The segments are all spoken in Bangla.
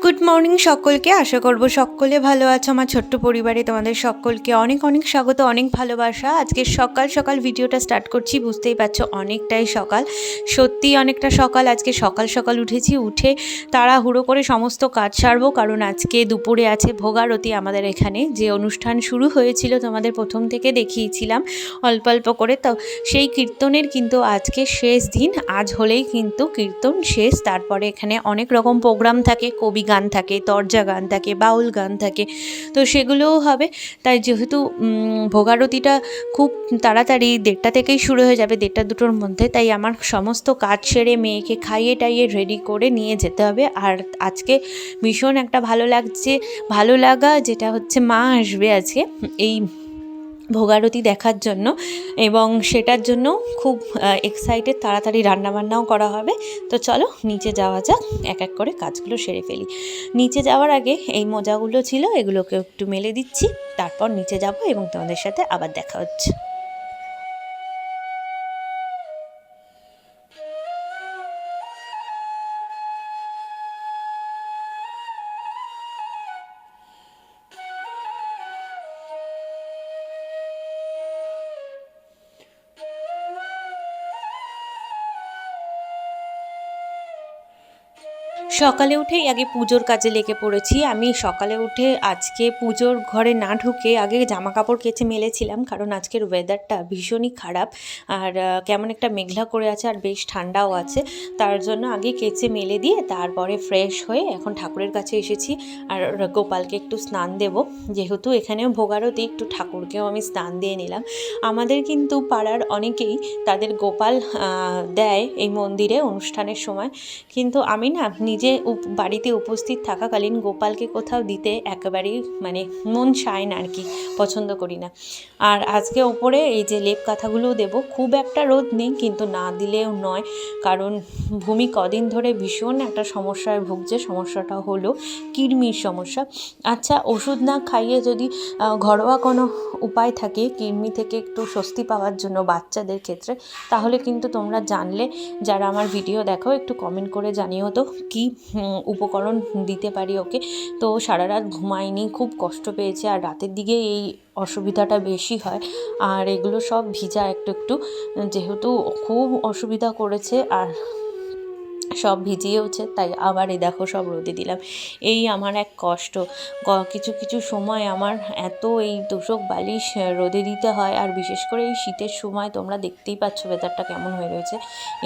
গুড মর্নিং সকলকে। আশা করব সকলে ভালো আছো। আমার ছোট্ট পরিবারে তোমাদের সকলকে অনেক অনেক স্বাগত, অনেক ভালোবাসা। আজকে সকাল সকাল ভিডিওটা স্টার্ট করছি, বুঝতেই পারছো অনেকটাই সকাল, সত্যিই অনেকটা সকাল। আজকে সকাল সকাল উঠেছি, উঠে তাড়াহুড়ো করে সমস্ত কাজ সারবো, কারণ আজকে দুপুরে আছে ভোগারতি। আমাদের এখানে যে অনুষ্ঠান শুরু হয়েছিল তোমাদের প্রথম থেকে দেখিয়েছিলাম অল্প অল্প করে, তো সেই কীর্তনের কিন্তু আজকে শেষ দিন। আজ হলেই কিন্তু কীর্তন শেষ। তারপরে এখানে অনেক রকম প্রোগ্রাম থাকে, কবি গান থাকে, তরজা গান থাকে, বাউল গান থাকে, তো সেগুলোও হবে। তাই যেহেতু ভোগারতিটা খুব তাড়াতাড়ি 1:30 থেকেই শুরু হয়ে যাবে, 1:30-2টোর মধ্যে, তাই আমার সমস্ত কাজ সেরে মেয়েকে খাইয়ে টাইয়ে রেডি করে নিয়ে যেতে হবে। আর আজকে ভীষণ একটা ভালো লাগা যেটা হচ্ছে মা আসবে আজকে এই ভোগারতি দেখার জন্য, এবং সেটার জন্য খুব এক্সাইটেড। তাড়াতাড়ি রান্নাবান্নাও করা হবে। তো চলো নিচে যাওয়া যাক, এক এক করে কাজগুলো সেরে ফেলি। নিচে যাওয়ার আগে এই মোজাগুলো ছিল, এগুলোকে একটু মেলে দিচ্ছি, তারপর নিচে যাব এবং তোমাদের সাথে আবার দেখা হচ্ছে। সকালে উঠেই আগে পুজোর কাজে লেগে পড়েছি। আমি সকালে উঠে আজকে পুজোর ঘরে না ঢুকে আগে জামা কাপড় কেচে মেলেছিলাম, কারণ আজকের ওয়েদারটা ভীষণই খারাপ, আর কেমন একটা মেঘলা করে আছে, আর বেশ ঠান্ডাও আছে। তার জন্য আগে কেচে মেলে দিয়ে তারপরে ফ্রেশ হয়ে এখন ঠাকুরের কাছে এসেছি। আর গোপালকে একটু স্নান দেব, যেহেতু এখানেও ভোগারতি, একটু ঠাকুরকেও আমি স্নান দিয়ে নিলাম। আমাদের কিন্তু পাড়ার অনেকেই তাদের গোপাল দেয় এই মন্দিরে অনুষ্ঠানের সময়, কিন্তু আমি না নিজে বাড়িতে উপস্থিত থাকাকালীন গোপালকে কোথাও দিতে একেবারেই মানে মন চায় না আর কি, পছন্দ করি না। আর আজকে ওপরে এই যে লেপ কাঁথাগুলোও দেবো। খুব একটা রোদ নেই, কিন্তু না দিলেও নয়, কারণ ভূমি কদিন ধরে ভীষণ একটা সমস্যায় ভুগছে। সমস্যাটা হলো কৃমির সমস্যা। আচ্ছা, ওষুধ না খাইয়ে যদি ঘরোয়া কোনো উপায় থাকে কৃমি থেকে একটু স্বস্তি পাওয়ার জন্য বাচ্চাদের ক্ষেত্রে, তাহলে কিন্তু তোমরা জানলে, যারা আমার ভিডিও দেখো, একটু কমেন্ট করে জানিও তো কী উপকরণ দিতে পারি ওকে। তো সারা রাত ঘুমায়নি, খুব কষ্ট পেয়েছে, আর রাতের দিকে এই অসুবিধাটা বেশি হয়। আর এগুলো সব ভিজা একটু একটু, যেহেতু খুব অসুবিধা করেছে আর সব ভিজিয়েওছে, তাই আবার এই দেখো সব রোদে দিলাম। এই আমার এক কষ্ট। কিছু কিছু সময় আমার এত এই তোষক বালিশ রোদে দিতে হয়, আর বিশেষ করে এই শীতের সময় তোমরা দেখতেই পাচ্ছ ওয়েদারটা কেমন হয়ে রয়েছে।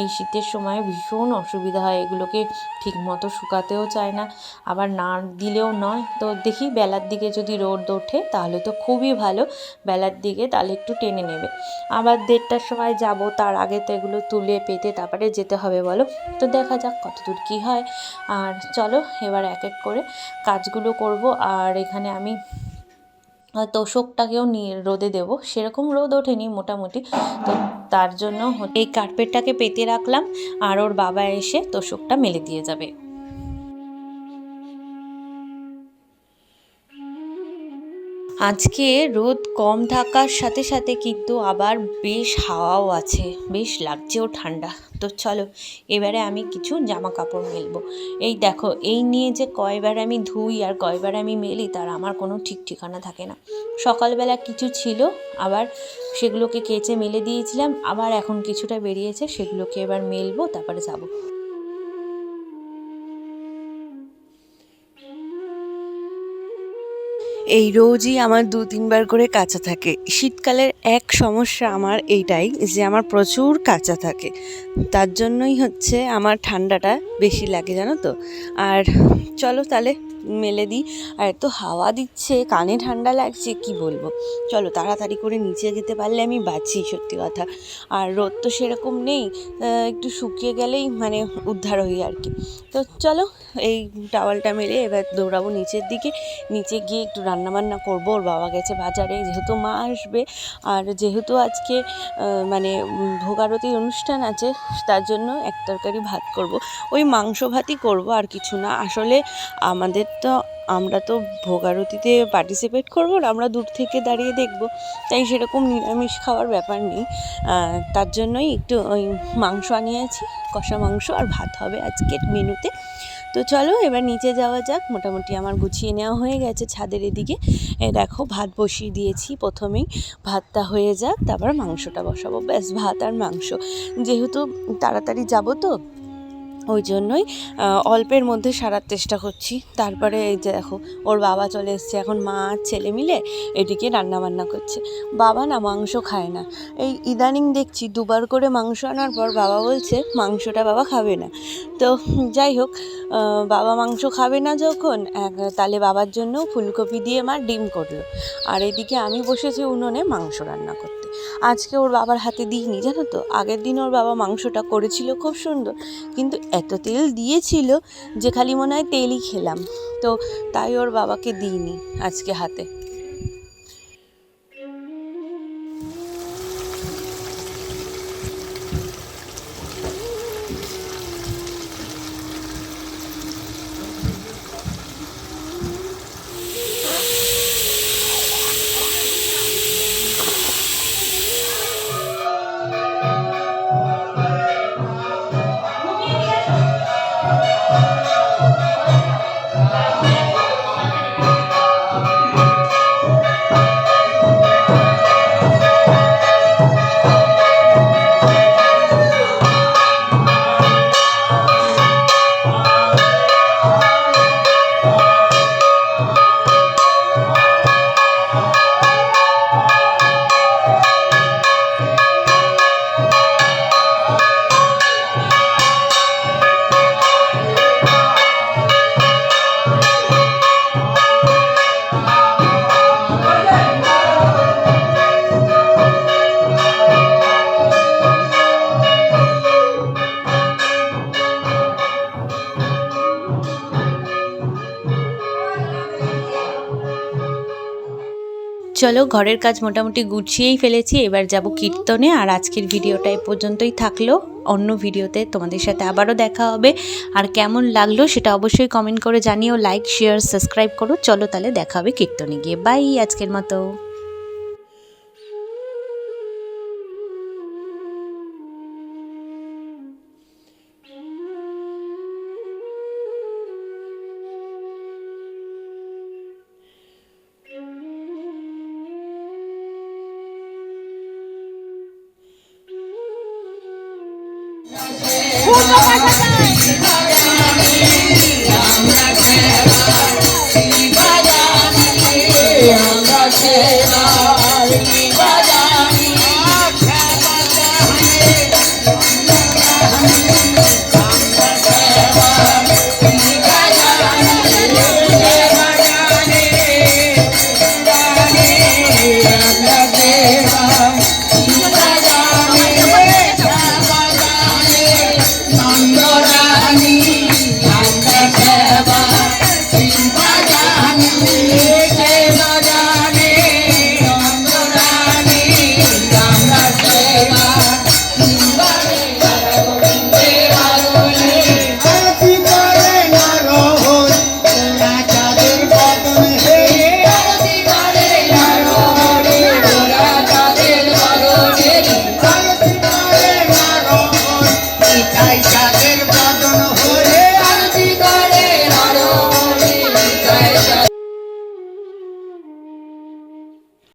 এই শীতের সময় ভীষণ অসুবিধা হয়, এগুলোকে ঠিকমতো শুকাতেও চায় না, আবার না দিলেও নয়। তো দেখি বেলার দিকে যদি রোদ ওঠে তাহলে তো খুবই ভালো, বেলার দিকে তাহলে একটু টেনে নেবে। আবার 1:30টার সময় যাব, তার আগে তো এগুলো তুলে পেতে তারপরে যেতে হবে বলো। তো দেখা যাক কতদূর কী হয়। আর চলো এবার এক এক করে কাজগুলো করব। আর এখানে আমি তোষকটাকেও নিয়ে রোদে দেব, সেরকম রোদ ওঠেনি মোটামুটি, তো তার জন্য এই কার্পেটটাকে পেতে রাখলাম, আর ওর বাবা এসে তোষকটা মেলে দিয়ে যাবে। আজকে রোদ কম থাকার সাথে সাথে কিন্তু আবার বেশ হাওয়াও আছে, বেশ লাগছেও ঠান্ডা। তো চলো এবারে আমি কিছু জামা কাপড় মেলবো। এই দেখো, এই নিয়ে যে কয়বার আমি ধুই আর কয়বার আমি মেলি তার আমার কোনো ঠিক ঠিকানা থাকে না। সকালবেলা কিছু ছিল, আবার সেগুলোকে কেচে মেলে দিয়েছিলাম, আবার এখন কিছুটা বেরিয়েছে, সেগুলোকে এবার মেলবো, তারপরে যাবো। এই রোজই আমার 2-3 বার করে কাচা থাকে। শীতকালের এক সমস্যা আমার এইটাই যে আমার প্রচুর কাচা থাকে, তার জন্যই হচ্ছে আমার ঠান্ডাটা বেশি লাগে, জানো তো। আর চলো তাহলে মেলে দিই। আর এত হাওয়া দিচ্ছে, কানে ঠান্ডা লাগছে, কি বলবো। চলো তাড়াতাড়ি করে নিচে যেতে পারলে আমি বাঁচি, সত্যি কথা। আর রোদ তো সেরকম নেই, একটু শুকিয়ে গেলেই মানে উদ্ধার হই আর কি। তো চলো এই টাওয়ালটা মেরে এবার দৌড়াবো নিচের দিকে। নিচে গিয়ে একটু রান্নাবান্না করবো। ওর বাবা গেছে বাজারে, যেহেতু মা আসবে, আর যেহেতু আজকে মানে ভোগারতির অনুষ্ঠান আছে, তার জন্য এক তরকারি ভাত করব। ওই মাংস ভাতই করব, আর কিছু না। আসলে আমরা তো ভোগারতিতে পার্টিসিপেট করবো না, আমরা দূর থেকে দাঁড়িয়ে দেখব, তাই সেরকম নিরামিষ খাওয়ার ব্যাপার নেই। তার জন্যই একটু ওই মাংস আনিয়েছি, কষা মাংস আর ভাত হবে আজকের মেনুতে। তো চলো এবার নিচে যাওয়া যাক। মোটামুটি আমার গুছিয়ে নেওয়া হয়ে গেছে ছাদের এদিকে। দেখো ভাত বসিয়ে দিয়েছি, প্রথমেই ভাতটা হয়ে যাক, তারপর মাংসটা বসাবো। ব্যাস, ভাত আর মাংস। যেহেতু তাড়াতাড়ি যাবো তো ওই জন্যই অল্পের মধ্যে সারার চেষ্টা করছি। তারপরে এই যে দেখো ওর বাবা চলে এসছে, এখন মা আর ছেলে মিলে এদিকে রান্নাবান্না করছে। বাবা না মাংস খায় না, এই ইদানিং দেখছি দুবার করে মাংস আনার পর বাবা বলছে মাংসটা বাবা খাবে না। তো যাই হোক, বাবা মাংস খাবে না যখন, তাহলে বাবার জন্য ফুলকপি দিয়ে মা ডিম করলো, আর এদিকে আমি বসেছি উনুনে মাংস রান্না করতে। আজকে ওর বাবার হাতে দিইনি, জানো তো। আগের দিন ওর বাবা মাংসটা করেছিল খুব সুন্দর, কিন্তু এত তেল দিয়েছিল যে খালি মনে হয় তেলই খেলাম। তো তাই ওর বাবাকে দিইনি আজকে হাতে। চলো ঘরের কাজ মোটামুটি গুছিয়েই ফেলেছি, এবার যাব কীর্তনে। আর আজকের ভিডিওটা এ পর্যন্তই থাকলো। অন্য ভিডিওতে তোমাদের সাথে আবারও দেখা হবে। আর কেমন লাগলো সেটা অবশ্যই কমেন্ট করে জানিও, লাইক শেয়ার সাবস্ক্রাইব করো। চলো তাহলে দেখা হবে কীর্তনে গিয়ে। বাই আজকের মতো। পুজো